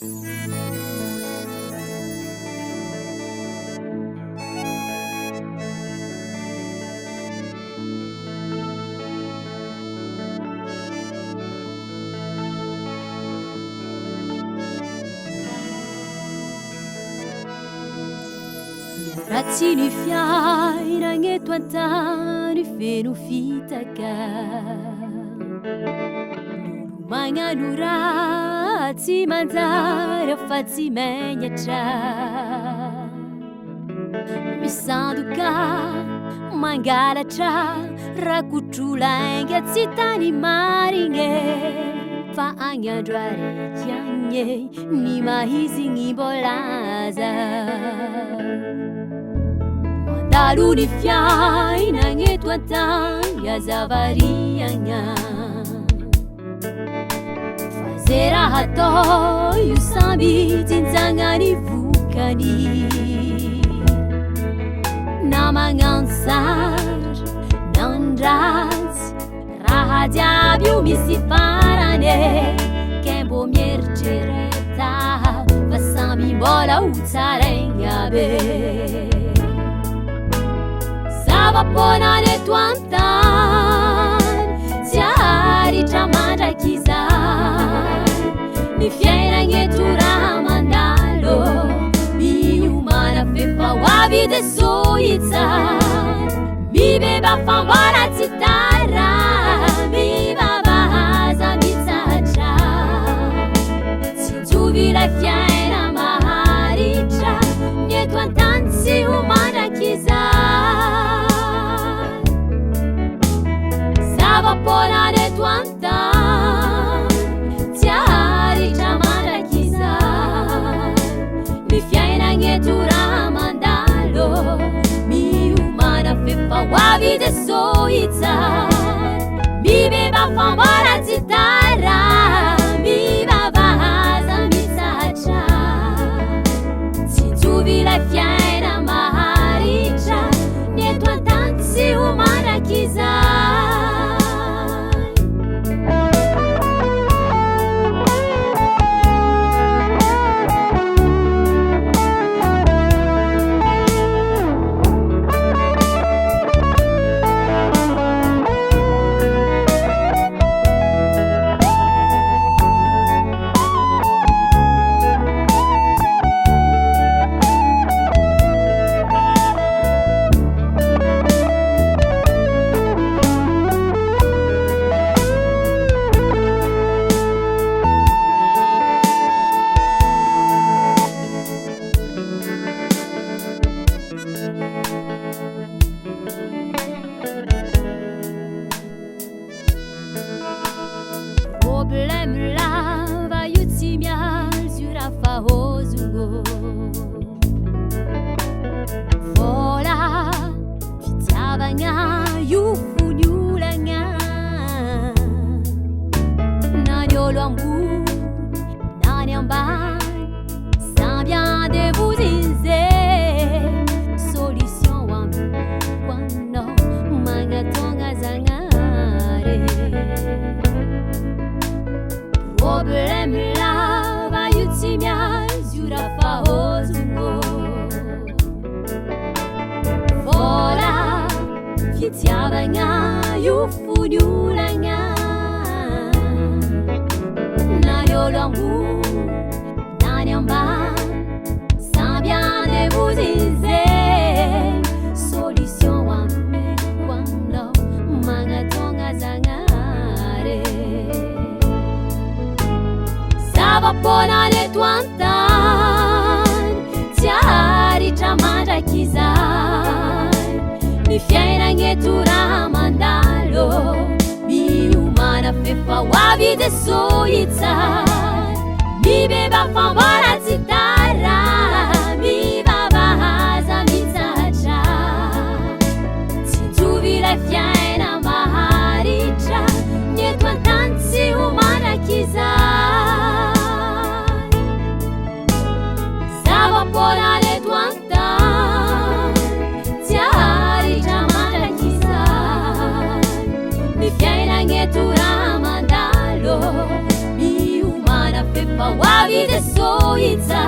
Raha ny fiainana eto an-tany feno fitaka magnano raha tsy manjary fa tsy megnatra misandoka mangalatra rakotrolainga tsy tany marigny fa agny andro araiky agny ny mahizigny mbolaza mandalo ny fiainana eto an-tany azavariagna fa zay raha atao io samby jinjagnany vokany na magnano sary na ndratsy raha jiaby io misy farany ke mbo mieritrereta fa samby mbola ho tsaraigny aby zava-ponany eto an-tany tsy aritra mandraky izany ny fiainana eto raha mandalo miomana fefa ho avy de sohitsany mibeba famboara tsy tara mivavahaza mitsatra tsy mitovy ilay fiaina maharitra ny eto an-tany tsy ho mandraky izany zava-ponany eto an-tany tsy aritra mandraky izany ny fiainana eto raha mandalo miomana fefa ho avy de sohitsany mibeba famboara tsy tara mivavahaza mitsatra tsy mitovy ilay fiaina maharitra ny eto an-tany tsy ho mandraky izany problème lava io tsy miazo raha fahozongo vola fitiavagna io fony olagna na ny olo ambony na ny ambany samby andevozinze solution amiko anao magnatogna zagnare problème lava io tsy miazo io raha fahozongo vola fitiavagna io fony olagna na ny olo ambony na ny ambany samby andevozinze solution amiko anao magnatogna zagnare zava-ponany eto an-tany tsy aritra mandraky izany ny fiainana eto raha mandalo miomana fefa ho avy de sohitsany mibeba famboara tsy tara mivavahaza mitsatra tsy mitovy ilay fiaina maharitra ny eto an-tany tsy ho mandraky izany zava-ponany eto an-tany tsy aritra mandraky izany ny fiainana eto raha mandalo miomana fefa wavidesoitsa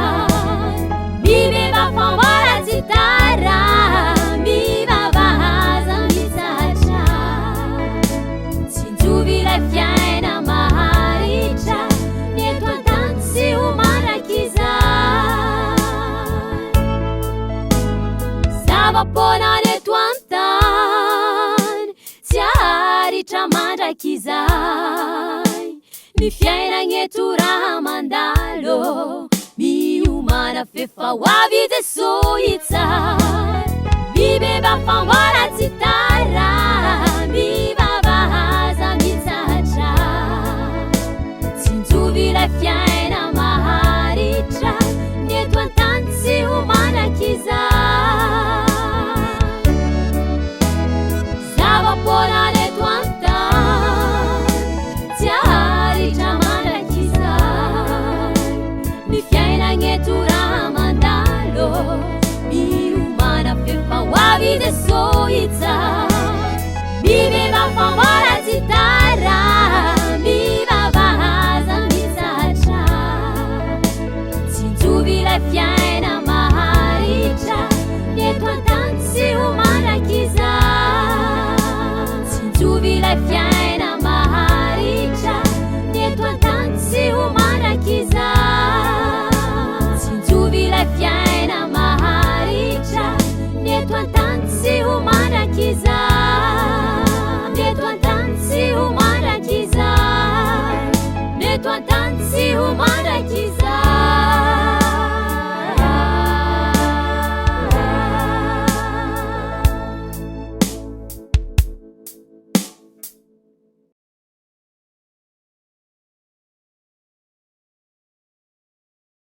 mivevafambarazitara mivavahaza mitsatra tsinjovila fiaina maharitra neto antany sy homanakizay zavapoana neto antany tsy haritra mandrakizay ny fiainagneto raha mandalo miomana fefa wavidesoitsa mivevafambarazitara mivavahaza mitsatra tsinjovila fiaina maharitra neto antany sy homanakizay zavapoana neto antany tsy haritra mandrakizay ny fiainagneto raha mandalo miomana fefa wavidesoitsa mivevafambarazitara mivavahaza mitsatra tsinjovila fiaina maharitra neto antany sy homanakizay tsinjovila fiaina maharitra neto antany sy homanakizay tsinjovila fiaina maharitra neto antany sy homanakizay